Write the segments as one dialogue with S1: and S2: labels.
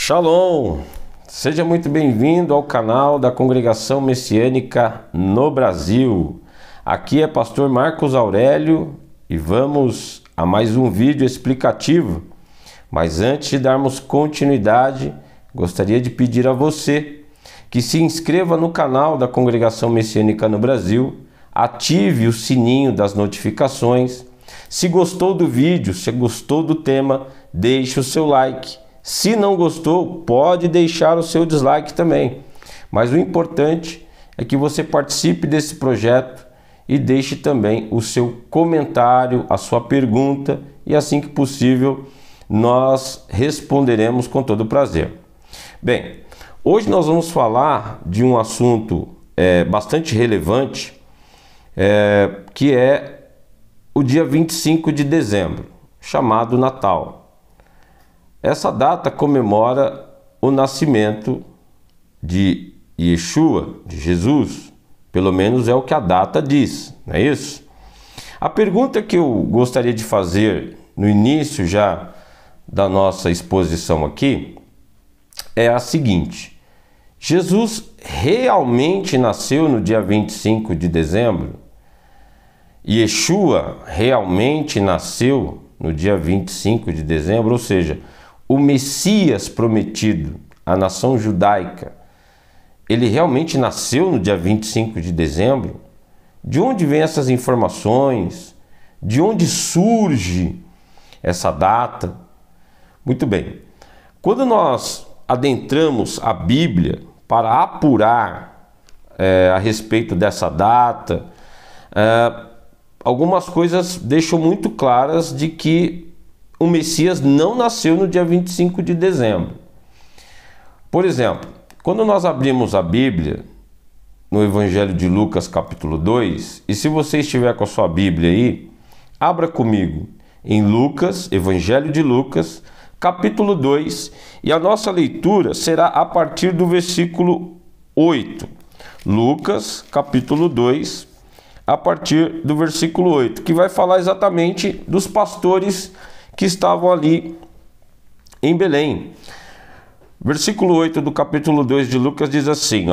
S1: Shalom! Seja muito bem-vindo ao canal da Congregação Messiânica no Brasil. Aqui é Pastor Marcos Aurélio e vamos a mais um vídeo explicativo. Mas antes de darmos continuidade, gostaria de pedir a você que se inscreva no canal da Congregação Messiânica no Brasil, ative o sininho das notificações. Se gostou do vídeo, se gostou do tema, deixe o seu like. Se não gostou, pode deixar o seu dislike também. Mas o importante é que você participe desse projeto e deixe também o seu comentário, a sua pergunta, e assim que possível nós responderemos com todo prazer. Bem, hoje nós vamos falar de um assunto bastante relevante, que é o dia 25 de dezembro, chamado Natal. Essa data comemora o nascimento de Yeshua, de Jesus, pelo menos é o que a data diz, não é isso? A pergunta que eu gostaria de fazer no início já da nossa exposição aqui é a seguinte: Jesus realmente nasceu no dia 25 de dezembro? Yeshua realmente nasceu no dia 25 de dezembro? Ou seja, o Messias prometido à nação judaica, ele realmente nasceu no dia 25 de dezembro? De onde vêm essas informações? De onde surge essa data? Muito bem, quando nós adentramos a Bíblia para apurar a respeito dessa data, algumas coisas deixam muito claras de que o Messias não nasceu no dia 25 de dezembro. Por exemplo, quando nós abrimos a Bíblia no Evangelho de Lucas capítulo 2, e se você estiver com a sua Bíblia aí, abra comigo em Lucas, Evangelho de Lucas, capítulo 2, e a nossa leitura será a partir do versículo 8. Lucas, capítulo 2, a partir do versículo 8, que vai falar exatamente dos pastores que estavam ali em Belém. Versículo 8 do capítulo 2 de Lucas diz assim,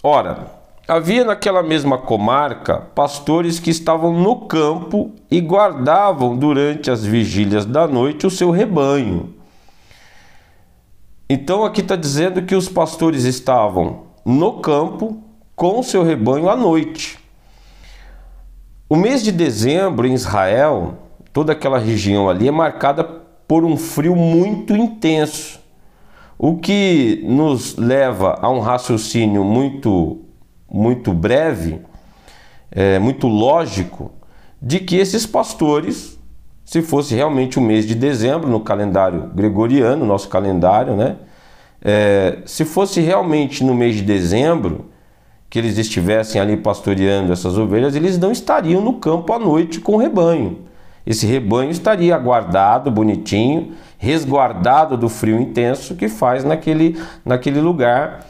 S1: Ora, havia naquela mesma comarca pastores que estavam no campo e guardavam durante as vigílias da noite o seu rebanho. Então aqui está dizendo que os pastores estavam no campo com o seu rebanho à noite. O mês de dezembro em Israel, toda aquela região ali é marcada por um frio muito intenso, o que nos leva a um raciocínio muito breve, muito lógico, de que esses pastores, se fosse realmente o mês de dezembro no calendário gregoriano, nosso calendário, né? Se fosse realmente no mês de dezembro que eles estivessem ali pastoreando essas ovelhas, eles não estariam no campo à noite com o rebanho. Esse rebanho estaria guardado, bonitinho, resguardado do frio intenso que faz naquele lugar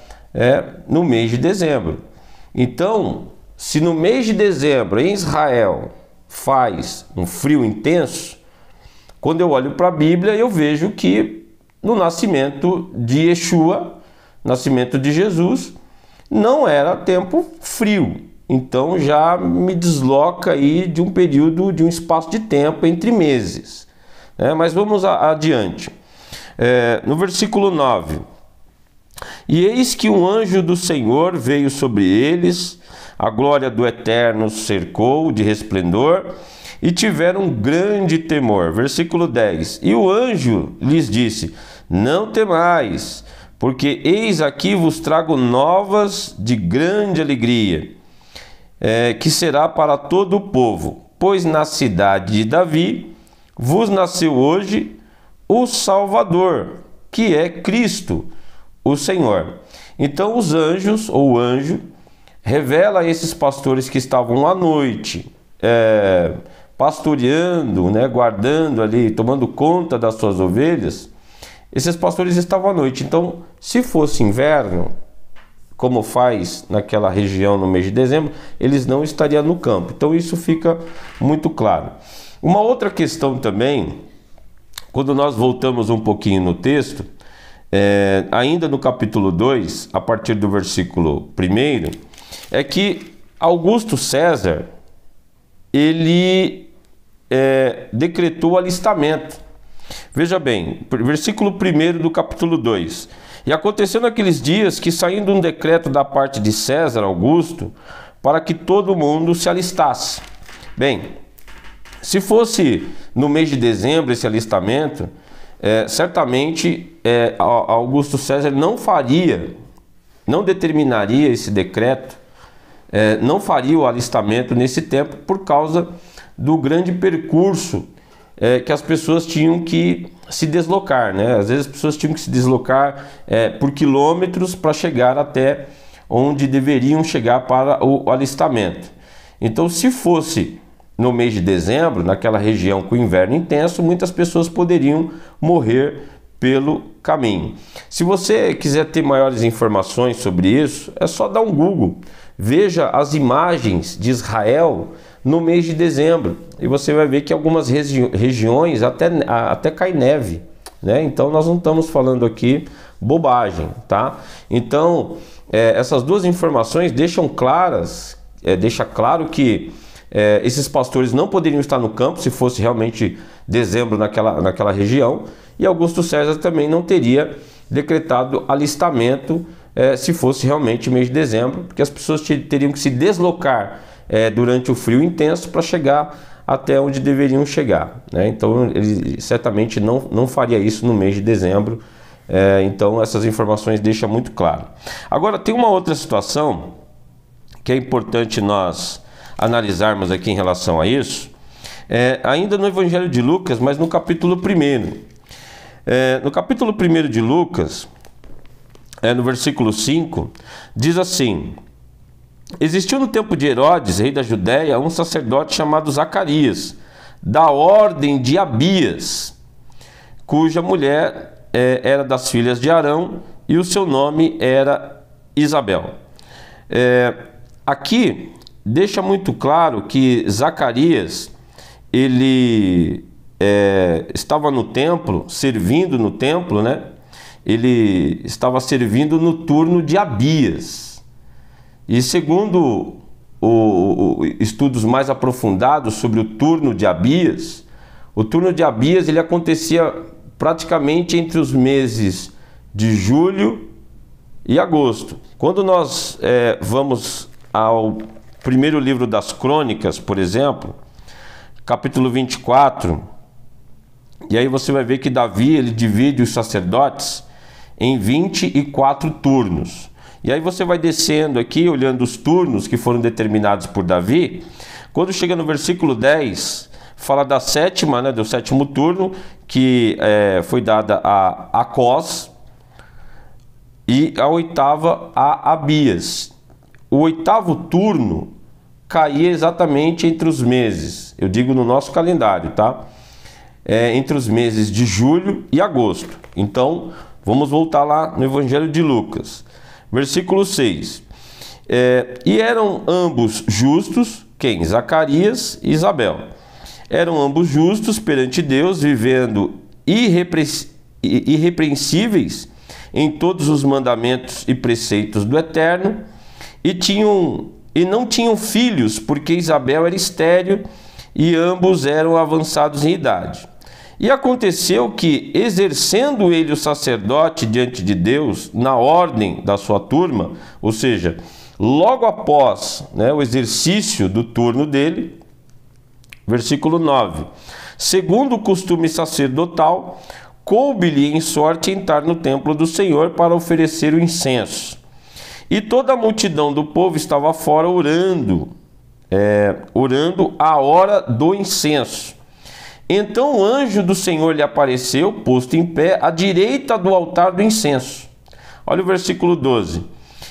S1: no mês de dezembro. Então, se no mês de dezembro em Israel faz um frio intenso, quando eu olho para a Bíblia eu vejo que no nascimento de Yeshua, nascimento de Jesus, não era tempo frio. Então já me desloca aí de um período, de um espaço de tempo entre meses. Mas vamos adiante. No versículo 9. E eis que um anjo do Senhor veio sobre eles, a glória do Eterno cercou de resplendor, e tiveram grande temor. Versículo 10. E o anjo lhes disse: não temais, porque eis aqui vos trago novas de grande alegria, que será para todo o povo, pois na cidade de Davi vos nasceu hoje o Salvador, que é Cristo, o Senhor. Então os anjos, ou o anjo, revela a esses pastores que estavam à noite, pastoreando, guardando ali, tomando conta das suas ovelhas. Esses pastores estavam à noite. Então, se fosse inverno, como faz naquela região no mês de dezembro, eles não estariam no campo. Então isso fica muito claro. Uma outra questão também, quando nós voltamos um pouquinho no texto, ainda no capítulo 2, a partir do versículo 1, é que Augusto César, ele decretou o alistamento. Veja bem, versículo 1 do capítulo 2. E aconteceu naqueles dias que, saindo um decreto da parte de César Augusto, para que todo mundo se alistasse. Bem, se fosse no mês de dezembro esse alistamento, certamente Augusto César não determinaria esse decreto, não faria o alistamento nesse tempo por causa do grande percurso que as pessoas tinham que se deslocar, né? Às vezes as pessoas tinham que se deslocar por quilômetros para chegar até onde deveriam chegar para o alistamento. Então, se fosse no mês de dezembro, naquela região com inverno intenso, muitas pessoas poderiam morrer pelo caminho. Se você quiser ter maiores informações sobre isso, é só dar um Google. Veja as imagens de Israel no mês de dezembro e você vai ver que algumas regiões até cai neve, né? Então nós não estamos falando aqui bobagem, tá? Então essas duas informações deixa claro que esses pastores não poderiam estar no campo se fosse realmente dezembro naquela região, e Augusto César também não teria decretado alistamento se fosse realmente mês de dezembro, porque as pessoas teriam que se deslocar durante o frio intenso para chegar até onde deveriam chegar, né? Então ele certamente não faria isso no mês de dezembro. Então essas informações deixam muito claro. Agora tem uma outra situação que é importante nós analisarmos aqui em relação a isso, ainda no Evangelho de Lucas, mas no capítulo 1. No capítulo 1 de Lucas, no versículo 5, diz assim: existiu no tempo de Herodes, rei da Judéia, um sacerdote chamado Zacarias, da ordem de Abias, cuja mulher era das filhas de Arão, e o seu nome era Isabel. Aqui deixa muito claro que Zacarias, ele estava no templo, servindo no templo, né? Ele estava servindo no turno de Abias. E segundo estudos mais aprofundados sobre o turno de Abias, o turno de Abias ele acontecia praticamente entre os meses de julho e agosto. Quando nós vamos ao primeiro livro das Crônicas, por exemplo, capítulo 24, e aí você vai ver que Davi ele divide os sacerdotes em 24 turnos. E aí você vai descendo aqui, olhando os turnos que foram determinados por Davi. Quando chega no versículo 10, fala da sétima, né, do sétimo turno, que foi dada a Acós, e a oitava a Abias. O oitavo turno caía exatamente entre os meses, eu digo no nosso calendário, tá? Entre os meses de julho e agosto. Então, vamos voltar lá no Evangelho de Lucas. Versículo 6. E eram ambos justos, quem? Zacarias e Isabel. Eram ambos justos perante Deus, vivendo irrepreensíveis em todos os mandamentos e preceitos do Eterno, e não tinham filhos, porque Isabel era estéril e ambos eram avançados em idade. E aconteceu que, exercendo ele o sacerdote diante de Deus, na ordem da sua turma, ou seja, logo após, né, o exercício do turno dele, versículo 9, segundo o costume sacerdotal, coube-lhe em sorte entrar no templo do Senhor para oferecer o incenso. E toda a multidão do povo estava fora orando a hora do incenso. Então o anjo do Senhor lhe apareceu, posto em pé, à direita do altar do incenso. Olha o versículo 12.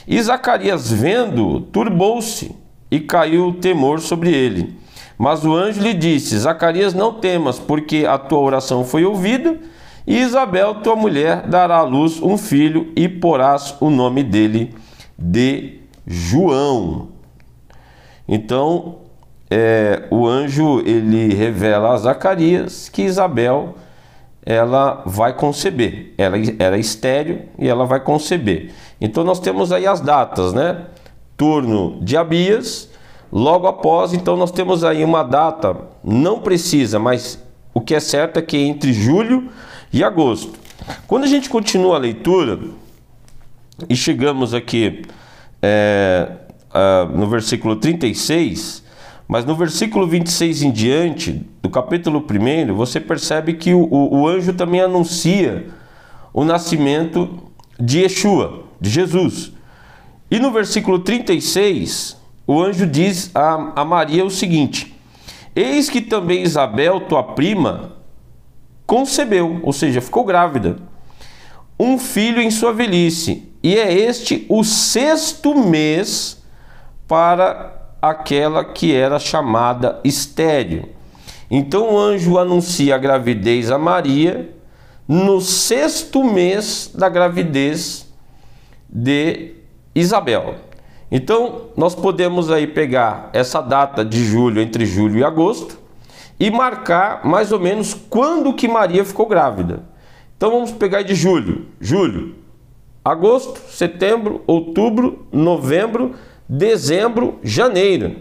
S1: E Zacarias, vendo, turbou-se, e caiu o temor sobre ele. Mas o anjo lhe disse: Zacarias, não temas, porque a tua oração foi ouvida, e Isabel, tua mulher, dará à luz um filho, e porás o nome dele de João. Então, o anjo ele revela a Zacarias que Isabel ela vai conceber. Ela era estéril e ela vai conceber. Então nós temos aí as datas, né? Turno de Abias, logo após. Então nós temos aí uma data não precisa, mas o que é certo é que é entre julho e agosto. Quando a gente continua a leitura e chegamos aqui no versículo 36, mas no versículo 26 em diante, do capítulo 1, você percebe que o anjo também anuncia o nascimento de Yeshua, de Jesus. E no versículo 36, o anjo diz a Maria o seguinte: eis que também Isabel, tua prima, concebeu, ou seja, ficou grávida, um filho em sua velhice, e é este o 6º mês para aquela que era chamada estéril. Então o anjo anuncia a gravidez a Maria no 6º mês da gravidez de Isabel. Então nós podemos aí pegar essa data de julho, entre julho e agosto, e marcar mais ou menos quando que Maria ficou grávida. Então vamos pegar de julho, agosto, setembro, outubro, novembro, dezembro, janeiro.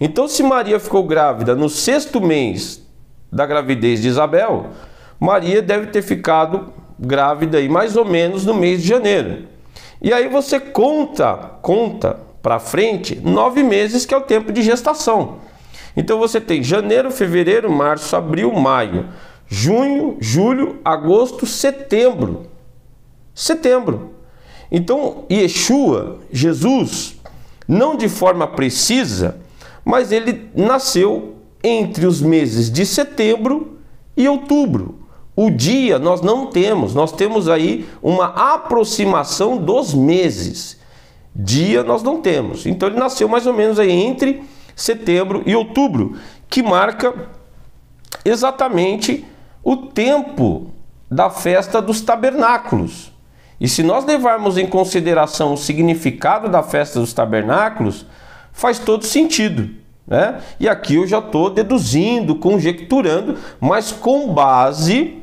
S1: Então se Maria ficou grávida no 6º mês da gravidez de Isabel, Maria deve ter ficado grávida aí mais ou menos no mês de janeiro. E aí você conta para frente 9 meses, que é o tempo de gestação. Então você tem janeiro, fevereiro, março, abril, maio, junho, julho, agosto, setembro. Então Yeshua, Jesus, não de forma precisa, mas ele nasceu entre os meses de setembro e outubro. O dia nós não temos, nós temos aí uma aproximação dos meses. Dia nós não temos. Então ele nasceu mais ou menos aí entre setembro e outubro, que marca exatamente o tempo da festa dos tabernáculos. E se nós levarmos em consideração o significado da festa dos tabernáculos, faz todo sentido, né? E aqui eu já estou deduzindo, conjecturando, mas com base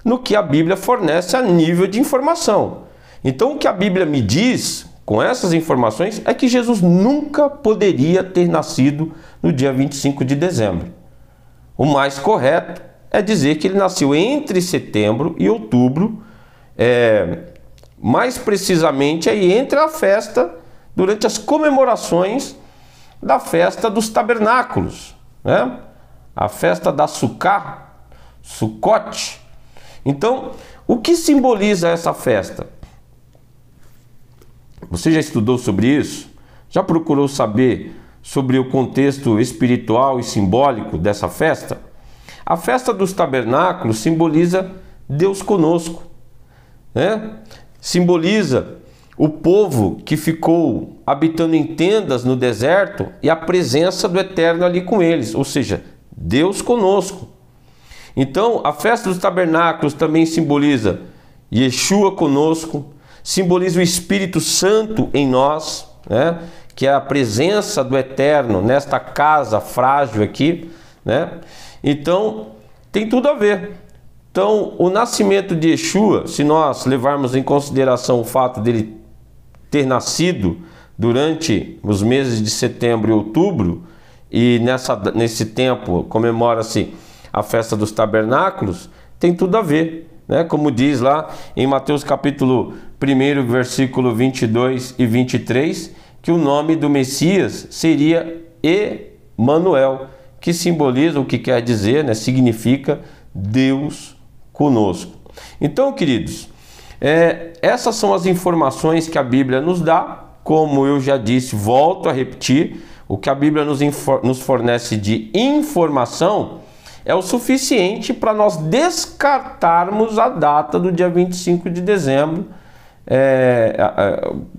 S1: no que a Bíblia fornece a nível de informação. Então o que a Bíblia me diz com essas informações é que Jesus nunca poderia ter nascido no dia 25 de dezembro. O mais correto é dizer que ele nasceu entre setembro e outubro, mais precisamente aí entre a festa, durante as comemorações da festa dos tabernáculos, né? A festa da Sukkot. Então, o que simboliza essa festa? Você já estudou sobre isso? Já procurou saber sobre o contexto espiritual e simbólico dessa festa? A festa dos tabernáculos simboliza Deus conosco, né? Simboliza o povo que ficou habitando em tendas no deserto e a presença do Eterno ali com eles, ou seja, Deus conosco. Então, a festa dos tabernáculos também simboliza Yeshua conosco, simboliza o Espírito Santo em nós, né? Que é a presença do Eterno nesta casa frágil aqui, né? Então, tem tudo a ver. Então, o nascimento de Yeshua, se nós levarmos em consideração o fato dele ter nascido durante os meses de setembro e outubro, e nesse tempo comemora-se a festa dos tabernáculos, tem tudo a ver, né? Como diz lá em Mateus capítulo 1, versículo 22 e 23, que o nome do Messias seria Emanuel, que simboliza, o que quer dizer, né? Significa Deus conosco. Então, queridos, essas são as informações que a Bíblia nos dá. Como eu já disse, volto a repetir, o que a Bíblia nos fornece de informação é o suficiente para nós descartarmos a data do dia 25 de dezembro,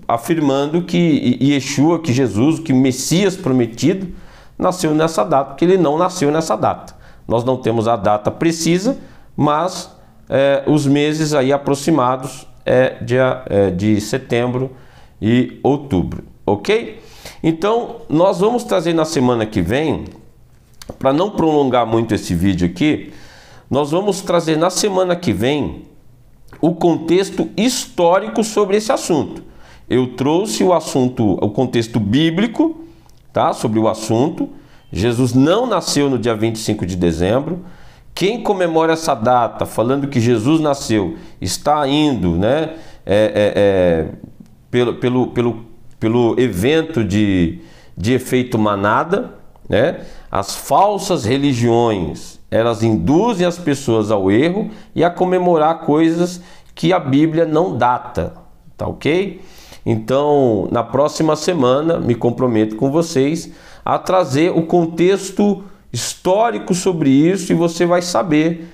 S1: afirmando que Yeshua, que Jesus, que Messias prometido, nasceu nessa data, porque ele não nasceu nessa data. Nós não temos a data precisa, mas os meses aí aproximados de setembro e outubro, ok? Então, nós vamos trazer na semana que vem, para não prolongar muito esse vídeo aqui, nós vamos trazer na semana que vem o contexto histórico sobre esse assunto. Eu trouxe o contexto bíblico, tá? Sobre o assunto. Jesus não nasceu no dia 25 de dezembro. Quem comemora essa data, falando que Jesus nasceu, está indo, né, pelo evento de efeito manada, né? As falsas religiões, elas induzem as pessoas ao erro e a comemorar coisas que a Bíblia não data, tá ok? Então, na próxima semana, me comprometo com vocês a trazer o contexto histórico sobre isso e você vai saber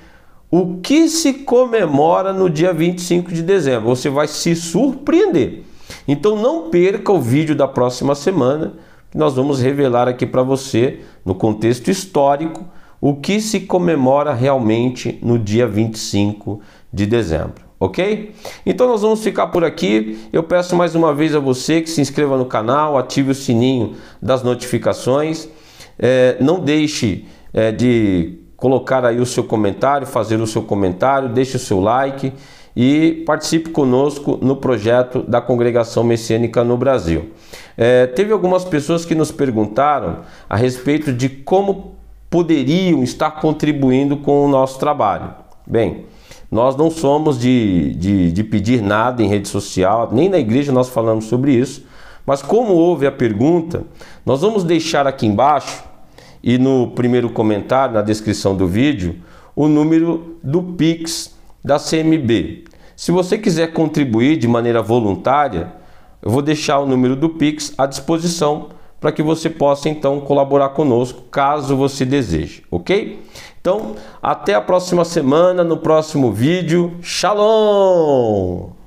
S1: o que se comemora no dia 25 de dezembro. Você vai se surpreender. Então não perca o vídeo da próxima semana, que nós vamos revelar aqui para você, no contexto histórico, o que se comemora realmente no dia 25 de dezembro. Ok? Então nós vamos ficar por aqui. Eu peço mais uma vez a você que se inscreva no canal, ative o sininho das notificações. Não deixe de colocar aí o seu comentário, fazer o seu comentário, deixe o seu like e participe conosco no projeto da Congregação Messiânica no Brasil. Teve algumas pessoas que nos perguntaram a respeito de como poderiam estar contribuindo com o nosso trabalho. Bem, nós não somos de pedir nada em rede social, nem na igreja nós falamos sobre isso, mas como houve a pergunta, nós vamos deixar aqui embaixo e no primeiro comentário, na descrição do vídeo, o número do Pix da CMB. Se você quiser contribuir de maneira voluntária, eu vou deixar o número do Pix à disposição para que você possa então colaborar conosco, caso você deseje, ok? Então, até a próxima semana, no próximo vídeo. Shalom!